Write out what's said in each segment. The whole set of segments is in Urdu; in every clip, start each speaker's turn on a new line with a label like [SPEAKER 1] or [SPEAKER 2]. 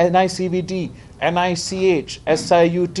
[SPEAKER 1] NICVD, NICH, SIUT,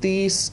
[SPEAKER 1] 30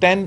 [SPEAKER 1] 10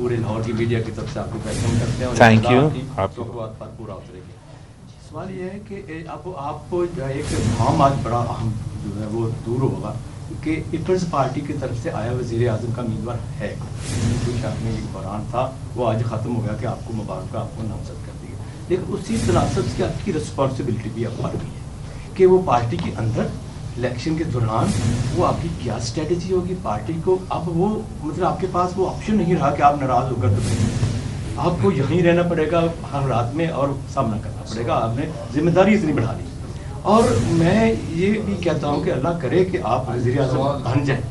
[SPEAKER 2] پورے لاہور کی میڈیا کی طرف سے آپ کو ویلکم کرتے ہیں اور
[SPEAKER 1] تھینک یو.
[SPEAKER 2] آپ کی بات پر پورا اترے گی. سوال یہ ہے کہ اب آپ کو جو ہے ایک ہم آج بڑا اہم جو ہے وہ دور ہوگا کہ پیپلز پارٹی کی طرف سے آیا وزیر اعظم کا امیدوار ہے کچھ آپ میں ایک بحران تھا وہ آج ختم ہو گیا کہ آپ کو مبارک آپ کو نامزد کر دیا, لیکن اسی تناسب سے آپ کی رسپانسبلٹی بھی اب بڑھ گئی ہے کہ وہ پارٹی کے اندر الیکشن کے دوران وہ آپ کی کیا اسٹریٹجی ہوگی پارٹی کو. اب وہ مطلب آپ کے پاس وہ آپشن نہیں رہا کہ آپ ناراض ہو کر تو آپ کو یہیں رہنا پڑے گا ہر رات میں اور سامنا کرنا پڑے گا. آپ نے ذمہ داری اتنی بڑھا لی اور میں یہ بھی کہتا ہوں کہ اللہ کرے کہ آپ وزیر اعظم بن جائیں,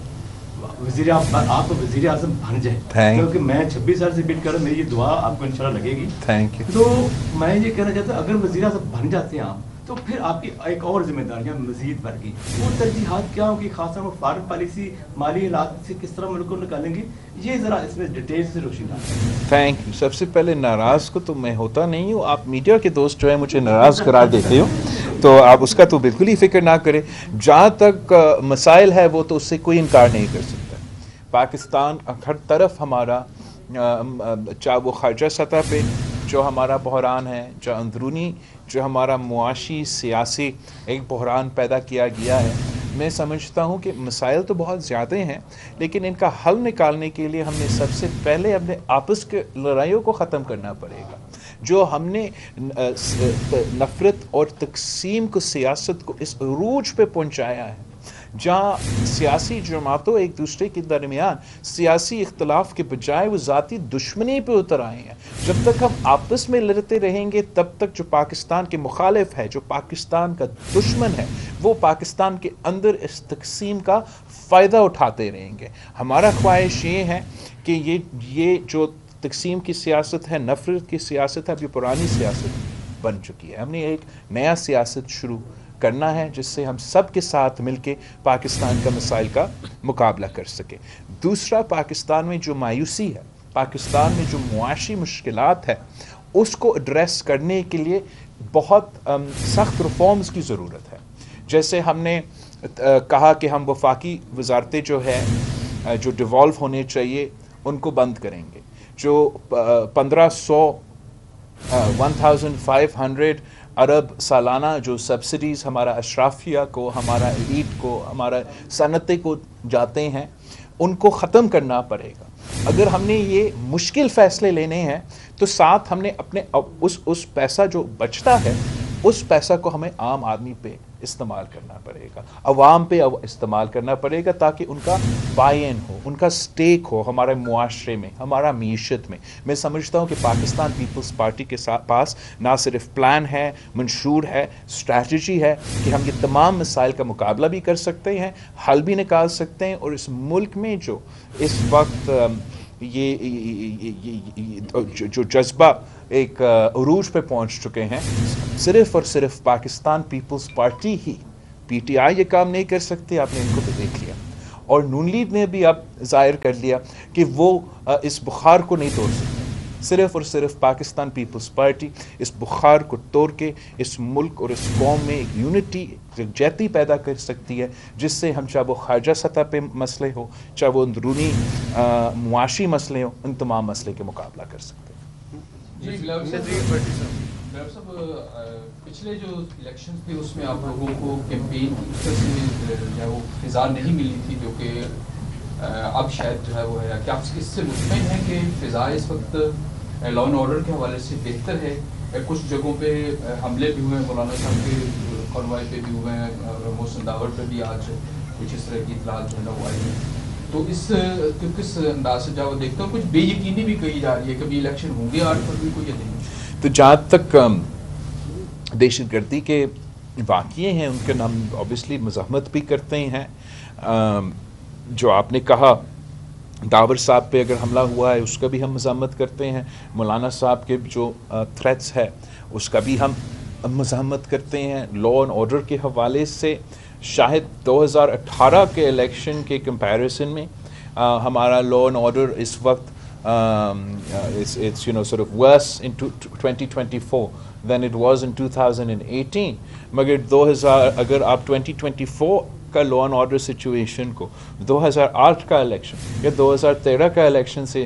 [SPEAKER 2] آپ وزیر اعظم بن جائیں, کیونکہ میں 26 سال سے بیٹ کر رہا ہوں, میری یہ دعا آپ کو انشاءاللہ لگے گی.
[SPEAKER 1] Thank you.
[SPEAKER 2] تو میں یہ کہنا چاہتا ہوں اگر وزیر اعظم بن جاتے ہیں آپ تو پھر آپ کی ایک اور ذمہ داریاں مزید بڑھ گئی. وہ ترجیحات کیا ہوگی, خاص طور پر فارن پالیسی مالی حالات سے کس طرح ملک کو نکالیں گے, یہ ذرا اس میں ڈیٹیل سے روشنی ڈالیں.
[SPEAKER 1] Thank you. سب سے پہلے ناراض کو تو میں ہوتا نہیں ہوں, آپ میڈیا کے دوست جو ہے مجھے ناراض قرار دیتے ہو, تو آپ اس کا تو بالکل ہی فکر نہ کریں. جہاں تک مسائل ہے وہ تو اس سے کوئی انکار نہیں کر سکتا. پاکستان ہر طرف ہمارا چاہے وہ خارجہ سطح پہ جو ہمارا بحران ہے, جو اندرونی جو ہمارا معاشی سیاسی ایک بحران پیدا کیا گیا ہے, میں سمجھتا ہوں کہ مسائل تو بہت زیادہ ہیں, لیکن ان کا حل نکالنے کے لیے ہم نے سب سے پہلے اپنے آپس کے لڑائیوں کو ختم کرنا پڑے گا. جو ہم نے نفرت اور تقسیم کو سیاست کو اس عروج پہ پہنچایا ہے, جہاں سیاسی جماعتوں ایک دوسرے کے درمیان سیاسی اختلاف کے بجائے وہ ذاتی دشمنی پہ اتر آئے ہیں. جب تک ہم آپس میں لڑتے رہیں گے تب تک جو پاکستان کے مخالف ہے, جو پاکستان کا دشمن ہے, وہ پاکستان کے اندر اس تقسیم کا فائدہ اٹھاتے رہیں گے. ہمارا خواہش یہ ہے کہ یہ جو تقسیم کی سیاست ہے, نفرت کی سیاست ہے, اب یہ پرانی سیاست بن چکی ہے. ہم نے ایک نیا سیاست شروع کرنا ہے جس سے ہم سب کے ساتھ مل کے پاکستان کا مسائل کا مقابلہ کر سکیں. دوسرا, پاکستان میں جو مایوسی ہے, پاکستان میں جو معاشی مشکلات ہے, اس کو ایڈریس کرنے کے لیے بہت سخت ریفارمز کی ضرورت ہے. جیسے ہم نے کہا کہ ہم وفاقی وزارتیں جو ہے جو ڈیوالو ہونے چاہیے ان کو بند کریں گے. جو 1500 ارب سالانہ جو سبسڈیز ہمارا اشرافیہ کو, ہمارا ایلیٹ کو, ہمارا صنعتیں کو جاتے ہیں, ان کو ختم کرنا پڑے گا. اگر ہم نے یہ مشکل فیصلے لینے ہیں تو ساتھ ہم نے اپنے اس پیسہ جو بچتا ہے اس پیسہ کو ہمیں عام آدمی پہ استعمال کرنا پڑے گا, عوام پہ استعمال کرنا پڑے گا, تاکہ ان کا بائی ان ہو, ان کا سٹیک ہو ہمارے معاشرے میں, ہمارا معیشت میں. میں سمجھتا ہوں کہ پاکستان پیپلز پارٹی کے پاس نہ صرف پلان ہے, منشور ہے, اسٹریٹجی ہے کہ ہم یہ تمام مسائل کا مقابلہ بھی کر سکتے ہیں, حل بھی نکال سکتے ہیں. اور اس ملک میں جو اس وقت جو جذبہ ایک عروج پہ پہنچ چکے ہیں, صرف اور صرف پاکستان پیپلز پارٹی ہی, پی ٹی آئی یہ کام نہیں کر سکتے. آپ نے ان کو تو دیکھ لیا, اور نون لیگ نے بھی اب ظاہر کر لیا کہ وہ اس بخار کو نہیں توڑ سکتے. صرف اور صرف پاکستان پیپلز پارٹی اس بخار کو توڑ کے اس ملک اور اس قوم میں ایک یونٹی, یکجہتی پیدا کر سکتی ہے, جس سے ہم چاہے وہ خارجہ سطح پہ مسئلے ہو, چاہے وہ اندرونی معاشی مسئلے ہوں, ان تمام مسئلے کے مقابلہ کر سکتے ہیں.
[SPEAKER 3] ڈاکٹر صاحب, پچھلے جو الیکشنز تھے اس میں آپ لوگوں کو کیمپین کی اس طرح سے جو ہے وہ فضا نہیں ملی تھی جو کہ اب شاید جو ہے وہ ہے. کہ آپ اس سے مطمئن ہیں کہ فضا اس وقت لا اینڈ آرڈر کے حوالے سے بہتر ہے؟ کچھ جگہوں پہ حملے بھی ہوئے ہیں, مولانا صاحب کے قنوائے پہ بھی ہوئے ہیں, اور محسن داور پہ بھی آج کچھ اس طرح کی اطلاعات جو ہے نا وہ آئی ہیں. تو اس کس انداز سے جب دیکھتا ہوں کچھ بے یقینی بھی کہی جا رہی ہے, کبھی الیکشن ہوں گے 8 فروری کو یا نہیں.
[SPEAKER 1] تو جہاں تک دہشت گردی کے واقعے ہیں ان کے ہم اوبیسلی مزاحمت بھی کرتے ہیں. جو آپ نے کہا داور صاحب پہ اگر حملہ ہوا ہے اس کا بھی ہم مزاحمت کرتے ہیں. مولانا صاحب کے جو تھریٹس ہے اس کا بھی ہم مزاحمت کرتے ہیں. لا اینڈ آرڈر کے حوالے سے شاید 2018 کے الیکشن کے کمپیریزن میں ہمارا لا اینڈ آرڈر اس وقت it's sort of worse in 2024 than it was in 2018. مگر اگر آپ 2024 کا لا اینڈ آرڈر سچویشن کو 2008 کا الیکشن یا 2013 کا الیکشن سے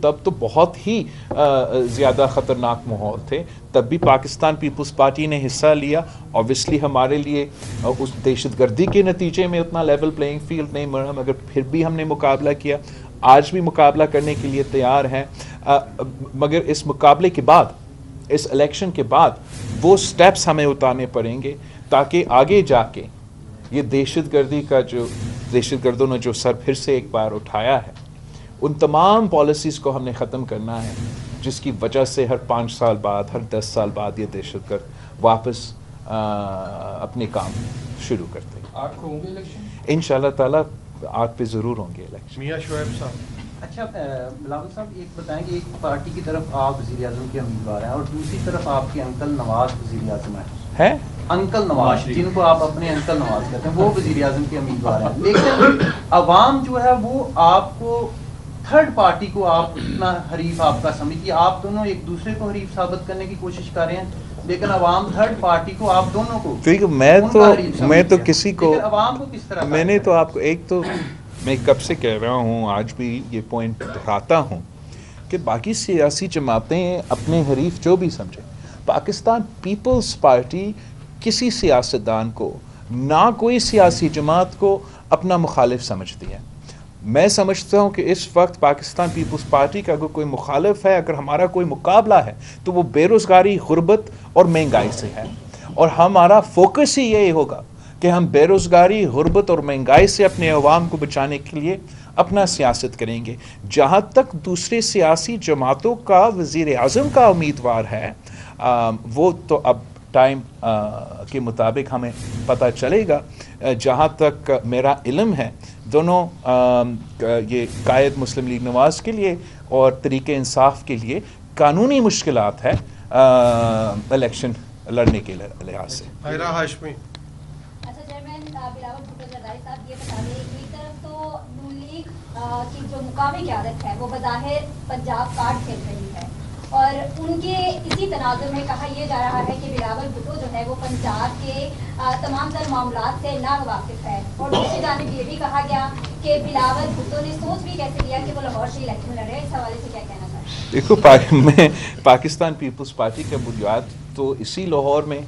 [SPEAKER 1] تب تو بہت ہی زیادہ خطرناک ماحول تھے. تب بھی پاکستان پیپلز پارٹی نے حصہ لیا. اوبیسلی ہمارے لیے اس دہشت گردی کے نتیجے میں اتنا لیول پلینگ فیلڈ نہیں ملا, مگر پھر بھی ہم نے مقابلہ کیا. آج بھی مقابلہ کرنے کے لیے تیار ہیں, مگر اس مقابلے کے بعد, اس الیکشن کے بعد وہ سٹیپس ہمیں اٹھانے پڑیں گے تاکہ آگے جا کے یہ دہشت گردی کا جو دہشت گردوں نے جو سر پھر سے ایک بار اٹھایا ہے, ان تمام پالیسیز کو ہم نے ختم کرنا ہے جس کی وجہ سے ہر 5 سال بعد, ہر 10 سال بعد یہ دہشت گرد واپس اپنے کام شروع کرتے ہیں.
[SPEAKER 3] 8 کو ہوں گے الیکشن
[SPEAKER 1] انشاءاللہ تعالیٰ 8 پہ ضرور ہوں گے الیکشن.
[SPEAKER 4] میاں شعیب صاحب.
[SPEAKER 5] اچھا بلاول صاحب ایک بتائیں کہ ایک پارٹی کی طرف آپ وزیر اعظم کے امیدوار ہیں اور دوسری طرف آپ کے انکل نواز وزیر اعظم ہیں. انکل نواز جن کو آپ اپنے انکل نواز کہتے ہیں وہ وزیر اعظم کے امیدوار ہیں, لیکن عوام جو ہے وہ آپ کو تھرڈ پارٹی کو آپ اتنا حریف آپ کا سمجھتی ہے. آپ دونوں ایک دوسرے کو حریف ثابت کرنے کی کوشش کر رہے ہیں, لیکن عوام تھرڈ پارٹی کو آپ دونوں کو
[SPEAKER 1] میں تو کسی کو
[SPEAKER 5] عوام کو کس طرح
[SPEAKER 1] میں نے تو آپ کو ایک تو میں کب سے کہہ رہا ہوں, آج بھی یہ پوائنٹ دہراتا ہوں کہ باقی سیاسی جماعتیں اپنے حریف جو بھی سمجھیں, پاکستان پیپلز پارٹی کسی سیاستدان کو, نہ کوئی سیاسی جماعت کو اپنا مخالف سمجھتی ہے. میں سمجھتا ہوں کہ اس وقت پاکستان پیپلز پارٹی کا اگر کوئی مخالف ہے, اگر ہمارا کوئی مقابلہ ہے تو وہ بے روزگاری, غربت اور مہنگائی سے ہے, اور ہمارا فوکس ہی یہی ہوگا کہ ہم بے روزگاری, غربت اور مہنگائی سے اپنے عوام کو بچانے کے لیے اپنا سیاست کریں گے. جہاں تک دوسرے سیاسی جماعتوں کا وزیر اعظم کا امیدوار ہے, وہ تو اب ٹائم کے مطابق ہمیں پتہ چلے گا. جہاں تک میرا علم ہے دونوں یہ قائد مسلم لیگ نواز کے لیے اور تحریک انصاف کے لیے قانونی مشکلات ہے الیکشن لڑنے کے لحاظ سے.
[SPEAKER 4] حیرہ ہاشمی.
[SPEAKER 6] اچھا چیئرمین بلاول بھٹو زرداری صاحب یہ بتا دیں, ایک طرف تو نون لیگ کی جو مقامی قیادت ہے وہ بظاہر پنجاب کارڈ کھیل رہی ہے, اور ان کے اسی تناظر میں کہا یہ جا رہا ہے کہ بلاول بھٹو جو ہے وہ پنجاب کے تمام تر معاملات سے ناواقف ہے, اور دوسری جانب یہ بھی کہا گیا کہ بلاول بھٹو نے سوچ بھی کیسے لیا کہ وہ لاہور سے الیکشن لڑ رہے ہیں. اس حوالے سے کیا کہنا چاہتے ہیں؟
[SPEAKER 1] دیکھو, میں پاکستان پیپلز پارٹی کا بنیاد تو اسی لاہور میں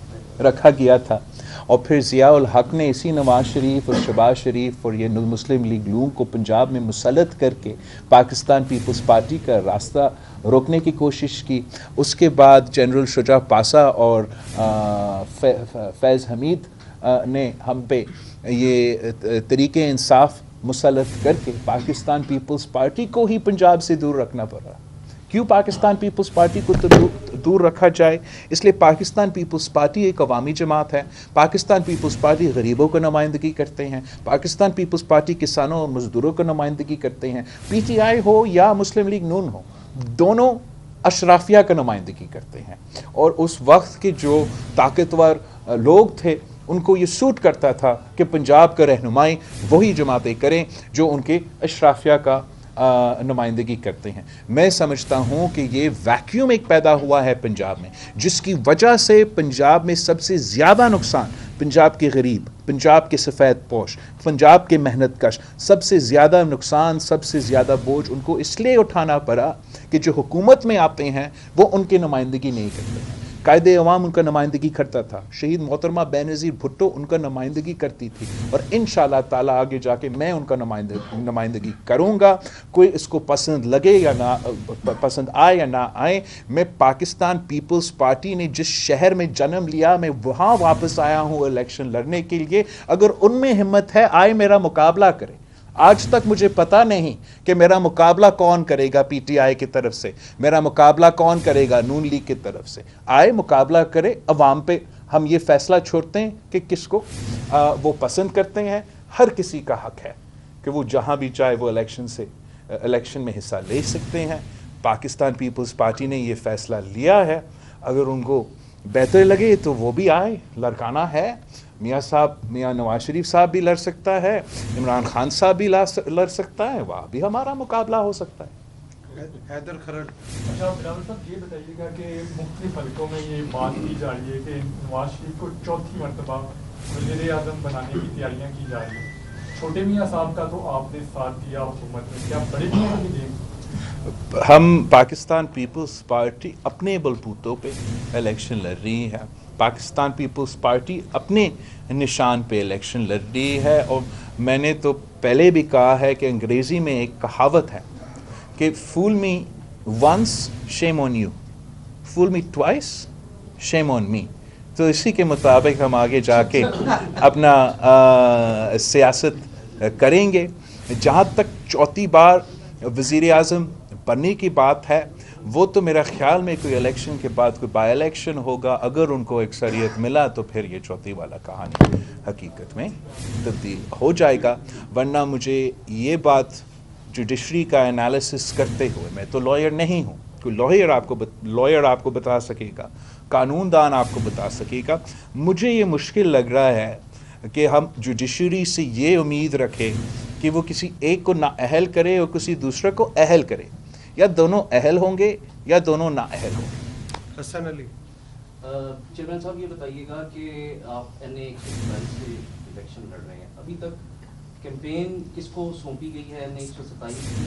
[SPEAKER 1] رکھا گیا تھا, اور پھر ضیاء الحق نے اسی نواز شریف اور شہباز شریف اور یہ مسلم لیگ نون کو پنجاب میں مسلط کر کے پاکستان پیپلز پارٹی کا راستہ روکنے کی کوشش کی. اس کے بعد جنرل شجاع پاسا اور فیض حمید نے ہم پہ یہ تحریک انصاف مسلط کر کے پاکستان پیپلز پارٹی کو ہی پنجاب سے دور رکھنا پڑا. کیوں پاکستان پیپلز پارٹی کو دور رکھا جائے؟ اس لیے پاکستان پیپلز پارٹی ایک عوامی جماعت ہے. پاکستان پیپلز پارٹی غریبوں کو نمائندگی کرتے ہیں. پاکستان پیپلز پارٹی کسانوں اور مزدوروں کو نمائندگی کرتے ہیں. پی ٹی آئی ہو یا مسلم لیگ نون ہو, دونوں اشرافیہ کا نمائندگی کرتے ہیں. اور اس وقت کے جو طاقتور لوگ تھے ان کو یہ سوٹ کرتا تھا کہ پنجاب کا رہنمائی وہی جماعتیں کریں جو ان کے اشرافیہ کا نمائندگی کرتے ہیں. میں سمجھتا ہوں کہ یہ ویکیوم ایک پیدا ہوا ہے پنجاب میں, جس کی وجہ سے پنجاب میں سب سے زیادہ نقصان پنجاب کے غریب, پنجاب کے سفید پوش, پنجاب کے محنت کش, سب سے زیادہ نقصان, سب سے زیادہ بوجھ ان کو اس لیے اٹھانا پڑا کہ جو حکومت میں آتے ہیں وہ ان کی نمائندگی نہیں کرتے ہیں. قائد عوام ان کا نمائندگی کرتا تھا, شہید محترمہ بینظیر بھٹو ان کا نمائندگی کرتی تھی, اور انشاءاللہ تعالیٰ آگے جا کے میں ان کا نمائندگی کروں گا. کوئی اس کو پسند لگے یا نہ پسند آئے یا نہ آئے. میں پاکستان پیپلز پارٹی نے جس شہر میں جنم لیا میں وہاں واپس آیا ہوں الیکشن لڑنے کے لیے. اگر ان میں ہمت ہے آئے میرا مقابلہ کرے. آج تک مجھے پتا نہیں کہ میرا مقابلہ کون کرے گا پی ٹی آئی کی طرف سے, میرا مقابلہ کون کرے گا نون لیگ کی طرف سے. آئے مقابلہ کرے, عوام پہ ہم یہ فیصلہ چھوڑتے ہیں کہ کس کو وہ پسند کرتے ہیں. ہر کسی کا حق ہے کہ وہ جہاں بھی چاہے وہ الیکشن میں حصہ لے سکتے ہیں. پاکستان پیپلز پارٹی نے یہ فیصلہ لیا ہے, اگر ان کو بہتر لگے تو وہ بھی آئے, لڑکانا ہے. میاں نواز شریف صاحب بھی لڑ سکتا ہے, عمران خان صاحب بھی لڑ سکتا ہے, وہاں بھی ہمارا مقابلہ ہو سکتا ہے.
[SPEAKER 4] حیدر کھرڑ.
[SPEAKER 7] اچھا بلاول صاحب یہ بتائیے گا کہ مختلف حلقوں میں یہ بات کی جا رہی ہے کہ نواز شریف کو چوتھی مرتبہ وزیر اعظم بنانے کی تیاریاں کی جا رہی ہیں, چھوٹے میاں صاحب کا تو آپ نے ساتھ دیا حکومت میں, کیا بڑے میاں کا بھی دیں گے؟
[SPEAKER 1] ہم پاکستان پیپلز پارٹی اپنے بلبوتوں پہ الیکشن لڑ رہی ہے. پاکستان پیپلز پارٹی اپنے نشان پہ الیکشن لڑ رہی ہے. اور میں نے تو پہلے بھی کہا ہے کہ انگریزی میں ایک کہاوت ہے کہ فول me once shame on you, fool me twice شیم آن می. تو اسی کے مطابق ہم آگے جا کے اپنا سیاست کریں گے. جہاں تک چوتھی بار وزیر اعظم بننے کی بات ہے, وہ تو میرا خیال میں کوئی الیکشن کے بعد کوئی بائی الیکشن ہوگا. اگر ان کو اکثریت ملا تو پھر یہ چوتھی والا کہانی حقیقت میں تبدیل ہو جائے گا. ورنہ مجھے یہ بات جوڈیشری کا انالیسس کرتے ہوئے, میں تو لائر نہیں ہوں, کوئی لائر آپ کو بتا سکے گا, قانون دان آپ کو بتا سکے گا. مجھے یہ مشکل لگ رہا ہے کہ ہم جوڈیشری سے یہ امید رکھیں کہ وہ کسی ایک کو نااہل کرے اور کسی دوسرے کو اہل کرے. یا دونوں اہل ہوں گے یا دونوں نااہل ہوں گے.
[SPEAKER 4] حسن علی.
[SPEAKER 5] چیئرمین صاحب یہ بتائیے گا کہ آپ NA-127 سے الیکشن لڑ رہے ہیں, ابھی تک کیمپین کس کو سونپی گئی ہے NA-127 کی,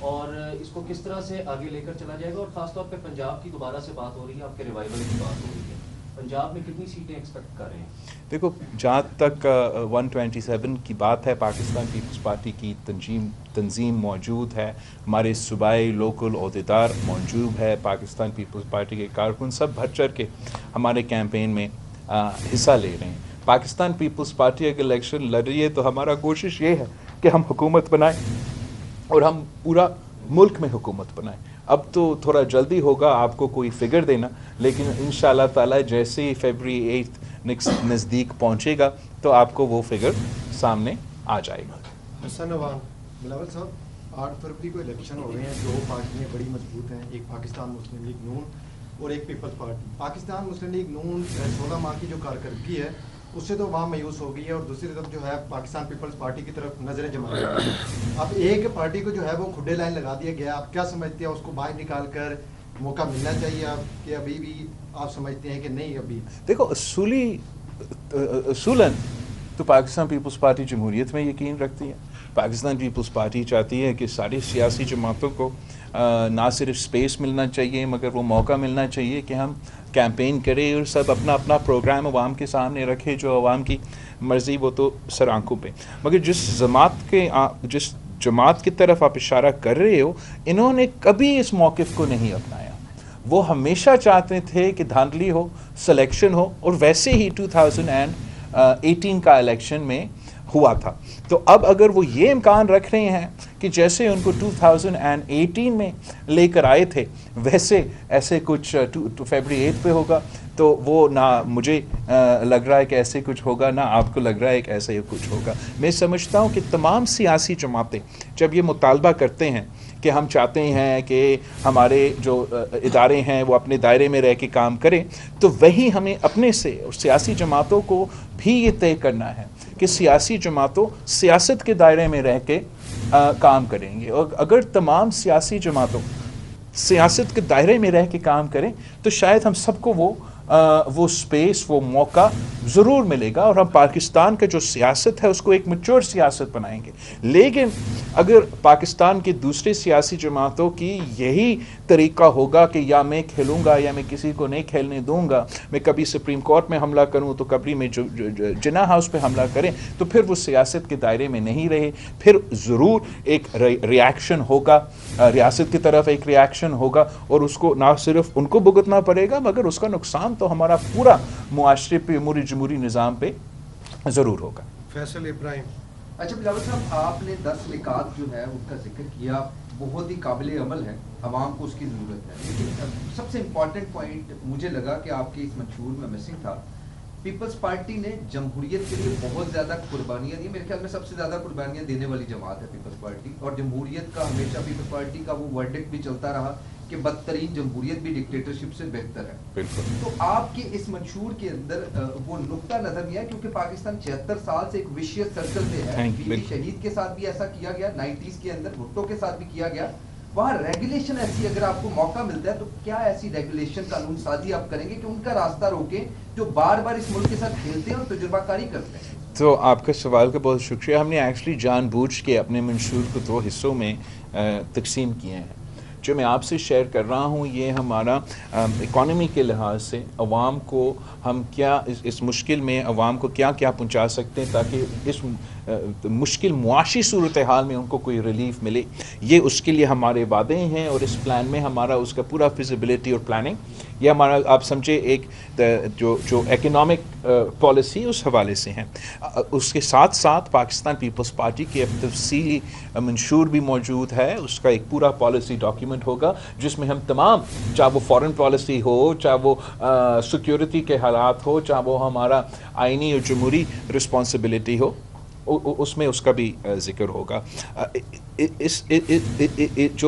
[SPEAKER 5] اور اس کو کس طرح سے آگے لے کر چلا جائے گا؟ اور خاص طور پہ پنجاب کی دوبارہ سے بات ہو رہی ہے, آپ کے ریوائول کی بات ہو رہی ہے, پنجاب میں کتنی سیٹیں ایکسپیکٹ کر رہے ہیں؟
[SPEAKER 1] دیکھو, جہاں تک 127 کی بات ہے, پاکستان پیپلز پارٹی کی تنظیم موجود ہے, ہمارے صوبائی لوکل عہدیدار موجود ہے, پاکستان پیپلز پارٹی کے کارکن سب بڑھ چڑھ کے ہمارے کیمپین میں حصہ لے رہے ہیں. پاکستان پیپلز پارٹی اگر الیکشن لڑ رہی ہے تو ہمارا کوشش یہ ہے کہ ہم حکومت بنائیں اور ہم پورا ملک میں حکومت بنائیں. اب تو تھوڑا جلدی ہوگا آپ کو کوئی فگر دینا, لیکن انشاءاللہ تعالی جیسے ہی فیبری 8 نزدیک پہنچے گا تو آپ کو وہ فگر سامنے آ جائے گا.
[SPEAKER 4] حسن عوام. بلاول صاحب, 8 فروری کو الیکشن ہو رہے ہیں, دو پارٹیاں بڑی مضبوط ہیں, ایک پاکستان مسلم لیگ نون اور ایک پیپلز پارٹی. پاکستان مسلم لیگ نون 16 ماہ کی جو کارکردگی ہے اس سے تو عوام مایوس ہو گئی ہے, اور دوسری طرف جو ہے پاکستان پیپلز پارٹی کی طرف نظریں جما رہی ہیں. اب ایک پارٹی کو جو ہے وہ کھڈے لائن لگا دیا گیا, آپ کیا سمجھتے ہیں, اس کو باہر نکال کر موقع ملنا چاہیے آپ, کہ ابھی بھی آپ سمجھتے ہیں کہ نہیں؟ ابھی
[SPEAKER 1] دیکھو, اصولاً تو پاکستان پیپلز پارٹی جمہوریت میں یقین رکھتی ہے. پاکستان پیپلز پارٹی چاہتی ہے کہ ساری سیاسی جماعتوں کو نہ صرف سپیس ملنا چاہیے مگر وہ موقع ملنا چاہیے کہ ہم کیمپین کریں اور سب اپنا اپنا پروگرام عوام کے سامنے رکھے, جو عوام کی مرضی وہ تو سر آنکھوں پہ. مگر جس جماعت کی طرف آپ اشارہ کر رہے ہو, انہوں نے کبھی اس موقف کو نہیں اپنایا. وہ ہمیشہ چاہتے تھے کہ دھاندلی ہو, سلیکشن ہو, اور ویسے ہی 2018 کا الیکشن میں ہوا تھا. تو اب اگر وہ یہ امکان رکھ رہے ہیں کہ جیسے ان کو 2018 میں لے کر آئے تھے ویسے ایسے کچھ فیبری 8 پہ ہوگا, تو وہ نہ مجھے لگ رہا ہے کہ ایسے کچھ ہوگا, نہ آپ کو لگ رہا ہے کہ ایسے کچھ ہوگا. میں سمجھتا ہوں کہ تمام سیاسی جماعتیں جب یہ مطالبہ کرتے ہیں کہ ہم چاہتے ہیں کہ ہمارے جو ادارے ہیں وہ اپنے دائرے میں رہ کے کام کریں, تو وہی ہمیں اپنے سے اور سیاسی جماعتوں کو بھی یہ طے کرنا ہے کہ سیاسی جماعتوں سیاست کے دائرے میں رہ کے کام کریں گے. اور اگر تمام سیاسی جماعتوں سیاست کے دائرے میں رہ کے کام کریں تو شاید ہم سب کو وہ سپیس, وہ موقع ضرور ملے گا, اور ہم پاکستان کا جو سیاست ہے اس کو ایک میچور سیاست بنائیں گے. لیکن اگر پاکستان کی دوسری سیاسی جماعتوں کی یہی طریقہ ہوگا کہ یا میں کھیلوں گا یا میں کسی کو نہیں کھیلنے دوں گا, میں کبھی سپریم کورٹ میں حملہ کروں تو کبھی میں جناح ہاؤس پہ حملہ کریں, تو پھر وہ سیاست کے دائرے میں نہیں رہے. پھر ضرور ایک ریاکشن ہوگا, ریاست کی طرف ایک ریاکشن ہوگا, اور اس کو نہ صرف ان کو بھگتنا پڑے گا مگر اس کا نقصان تو ہمارا پورا معاشرے پہ, جمہوری نظام پہ ضرور ہوگا.
[SPEAKER 4] فیصل ابراہیم.
[SPEAKER 8] اچھا بلاول صاحب, آپ نے 10 نکات جو ہے ان کا ذکر کیا, بہت ہی قابل عمل ہے, عوام کو اس کی ضرورت ہے. لیکن سب سے امپورٹنٹ پوائنٹ مجھے لگا کہ آپ کے اس منشور میں مسنگ تھا, پیپلز پارٹی نے جمہوریت کے لیے بہت زیادہ قربانیاں دی. میرے خیال میں سب سے زیادہ قربانیاں دینے والی جماعت ہے پیپلز پارٹی, اور جمہوریت کا ہمیشہ پیپلز پارٹی کا وہ ورڈکٹ بھی چلتا رہا کہ بدترین جمہوریت بھی ڈکٹیٹرشپ سے بہتر ہے.
[SPEAKER 1] بالکل.
[SPEAKER 8] تو آپ کے اس منشور کے اندر وہ نقطہ نظر نہیں ہے, کیونکہ پاکستان 76 سال سے ایک وشیس سرکل میں ہے. بیوی شہید کے ساتھ بھی ایسا کیا گیا, 90s کے اندر بھٹو کے ساتھ بھی کیا گیا. وہاں ریگولیشن ایسی, اگر آپ کو موقع ملتا ہے تو کیا ایسی ریگولیشن قانون سازی آپ کریں گے کہ ان کا راستہ روکیں جو بار بار اس ملک کے ساتھ کھیلتے ہیں اور تجربہ کاری کرتے ہیں؟
[SPEAKER 1] تو آپ کا سوال کا بہت شکریہ. ہم نے ایکچولی جان بوجھ کے اپنے منشور کو 2 حصوں میں تقسیم کیے ہیں. جو میں آپ سے شیئر کر رہا ہوں یہ ہمارا اکانومی کے لحاظ سے عوام کو ہم کیا اس مشکل میں عوام کو کیا کیا پہنچا سکتے ہیں تاکہ اس مشکل معاشی صورتحال میں ان کو کوئی ریلیف ملے. یہ اس کے لیے ہمارے وعدے ہیں اور اس پلان میں ہمارا اس کا پورا فیزیبلٹی اور پلاننگ یہ ہمارا آپ سمجھے ایک جو اکنامک پالیسی اس حوالے سے ہیں. اس کے ساتھ ساتھ پاکستان پیپلز پارٹی کے تفصیلی منشور بھی موجود ہے. اس کا ایک پورا پالیسی ڈاکیومنٹ ہوگا جس میں ہم تمام چاہے وہ فارن پالیسی ہو چاہے وہ سیکیورٹی کے حالات ہو چاہے وہ ہمارا آئینی اور جمہوری رسپانسبلٹی ہو اس میں اس کا بھی ذکر ہوگا.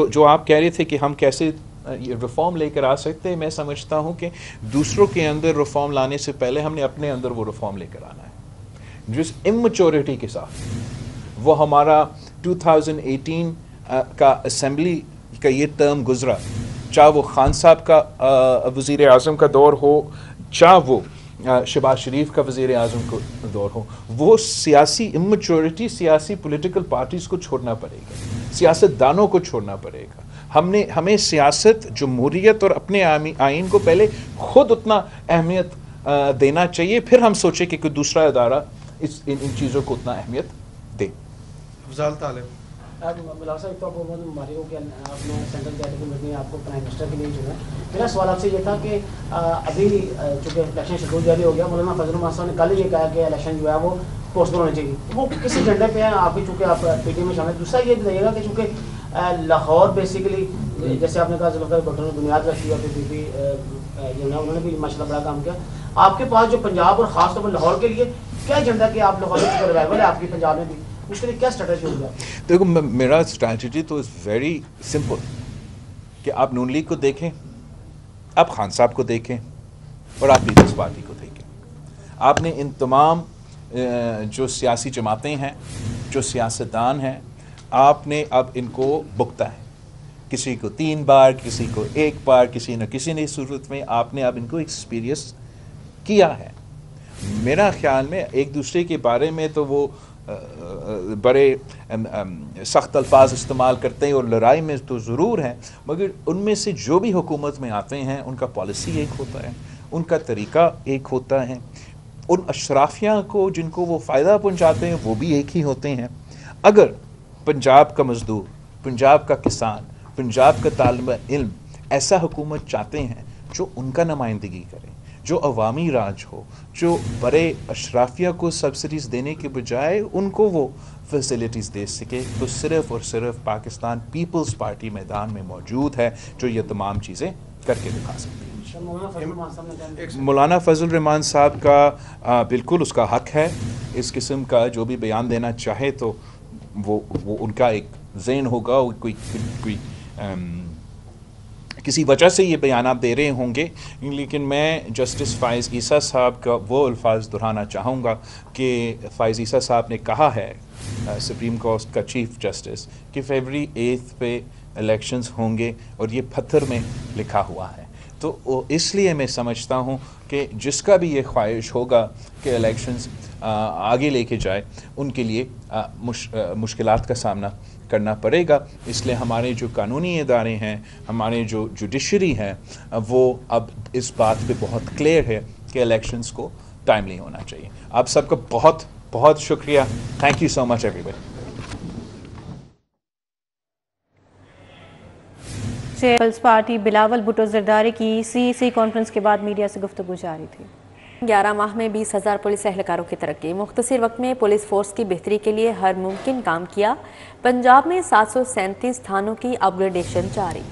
[SPEAKER 1] جو آپ کہہ رہے تھے کہ ہم کیسے ریفارم لے کر آ سکتے ہیں, میں سمجھتا ہوں کہ دوسروں کے اندر ریفارم لانے سے پہلے ہم نے اپنے اندر وہ ریفارم لے کر آنا ہے. جس امچورٹی کے ساتھ وہ ہمارا 2018 کا اسمبلی کا یہ ٹرم گزرا, چاہے وہ خان صاحب کا وزیر اعظم کا دور ہو چاہے وہ شہباز شریف کا وزیر اعظم کا دور ہو, وہ سیاسی امچورٹی سیاسی پولیٹیکل پارٹیز کو چھوڑنا پڑے گا, سیاست دانوں کو چھوڑنا پڑے گا. ہمیں سیاست جمہوریت اور اپنے آئین کو پہلے خود اتنا اہمیت دینا چاہیے, پھر ہم سوچیں کہ کوئی دوسرا ادارہ ان چیزوں کو اتنا اہمیت دے.
[SPEAKER 4] افضال طالب
[SPEAKER 9] بلاول صاحب, تو آپ کو بہت مبارک ہو کہ آپ نے سینٹرل کیبنٹ میں آپ کو پرائم منسٹر کے لیے چنا. میرا سوال آپ سے یہ تھا کہ ابھی چونکہ الیکشن شیڈول جاری ہو گیا, مولانا فضل الرحمان صاحب نے کل یہ کہا کہ الیکشن جو ہے وہ پوسٹ پون ہونے چاہیے. وہ کس ایجنڈے پہ ہیں آپ بھی, چونکہ آپ پی ٹی ایم میں شامل. دوسرا یہ بتائیے گا کہ چونکہ لاہور بیسیکلی جیسے آپ نے کہا ذوالفقار بھٹو نے بنیاد رکھی اور پھر بی جو ہے انہوں نے بھی ماشاء اللہ بڑا کام کیا. آپ کے پاس جو پنجاب اور خاص طور پر لاہور کے لیے کیا ایجنڈا کہ آپ لاہور میں ریوائول ہے آپ کی پنجاب میں بھی, اس کے لیے کیا اسٹریٹجی ہوگی؟
[SPEAKER 1] دیکھو میرا اسٹریٹجی تو ویری سمپل کہ آپ نون لیگ کو دیکھیں, آپ خان صاحب کو دیکھیں اور آپ پیپلز پارٹی کو دیکھیں. آپ نے ان تمام جو سیاسی جماعتیں ہیں جو سیاستدان ہیں آپ نے اب ان کو بکتا ہے, کسی کو 3 بار کسی کو 1 بار کسی نہ کسی نے صورت میں آپ نے اب ان کو ایکسپیرینس کیا ہے. میرا خیال میں ایک دوسرے کے بارے میں تو وہ بڑے سخت الفاظ استعمال کرتے ہیں اور لڑائی میں تو ضرور ہیں, مگر ان میں سے جو بھی حکومت میں آتے ہیں ان کا پالیسی ایک ہوتا ہے, ان کا طریقہ ایک ہوتا ہے, ان اشرافیہ کو جن کو وہ فائدہ پہنچاتے ہیں وہ بھی ایک ہی ہوتے ہیں. اگر پنجاب کا مزدور, پنجاب کا کسان, پنجاب کا طالب علم ایسا حکومت چاہتے ہیں جو ان کا نمائندگی کرے, جو عوامی راج ہو, جو بڑے اشرافیہ کو سبسڈیز دینے کے بجائے ان کو وہ فیسلٹیز دے سکے, تو صرف اور صرف پاکستان پیپلز پارٹی میدان میں موجود ہے جو یہ تمام چیزیں کر کے دکھا سکتی ہے. مولانا فضل الرحمان صاحب کا بالکل اس کا حق ہے, اس قسم کا جو بھی بیان دینا چاہے تو وہ ان کا ایک ذہن ہوگا, کوئی کسی وجہ سے یہ بیانات دے رہے ہوں گے. لیکن میں جسٹس فائز عیسیٰ صاحب کا وہ الفاظ دہرانا چاہوں گا کہ فائز عیسیٰ صاحب نے کہا ہے, سپریم کورٹ کا چیف جسٹس, کہ فیبری 8 پہ الیکشنز ہوں گے اور یہ پتھر میں لکھا ہوا ہے. تو اس لیے میں سمجھتا ہوں کہ جس کا بھی یہ خواہش ہوگا کہ الیکشنز آگے لے کے جائے ان کے لیے مشکلات کا سامنا کرنا پڑے گا. اس لیے ہمارے جو قانونی ادارے ہیں, ہمارے جو جوڈیشری ہیں, وہ اب اس بات پہ بہت کلیئر ہے کہ الیکشنز کو ٹائملی ہونا چاہیے. آپ سب کا بہت بہت شکریہ. تھینک یو سو مچ ایوری بڈی.
[SPEAKER 10] پیپلز پارٹی بلاول بھٹو زرداری کی سی کانفرنس کے بعد میڈیا سے گفتگو جاری تھی. 11 ماہ میں 20,000 پولیس اہلکاروں کی ترقی. مختصر وقت میں پولیس فورس کی بہتری کے لیے ہر ممکن کام کیا. پنجاب میں 737 تھانوں کی اپ گریڈیشن جاری.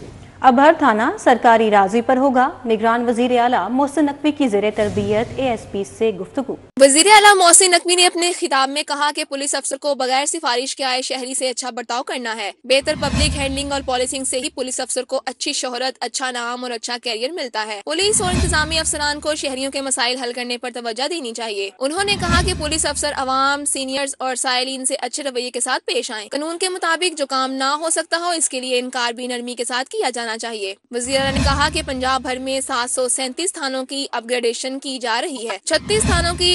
[SPEAKER 10] اب ہر تھانہ سرکاری راضی پر ہوگا. نگران وزیر اعلیٰ محسن نقوی کی زیر تربیت اے ایس پی سے گفتگو.
[SPEAKER 11] وزیر اعلیٰ محسن نقوی نے اپنے خطاب میں کہا کہ پولیس افسر کو بغیر سفارش کے آئے شہری سے اچھا برتاؤ کرنا ہے. بہتر پبلک ہینڈلنگ اور پالیسنگ سے ہی پولیس افسر کو اچھی شہرت, اچھا نام اور اچھا کیریئر ملتا ہے. پولیس اور انتظامی افسران کو شہریوں کے مسائل حل کرنے پر توجہ دینی چاہیے. انہوں نے کہا کہ پولیس افسر عوام, سینئرز اور سائلین سے اچھے رویے کے ساتھ پیش آئیں. قانون کے مطابق جو کام نہ ہو سکتا ہو اس کے لیے انکار بھی نرمی کے ساتھ کیا جانا چاہیے. وزیر اعلیٰ نے کہا کہ پنجاب بھر میں 737 تھانوں کی اپ گریڈیشن کی جا رہی ہے. 36 تھانوں کی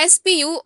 [SPEAKER 11] SPU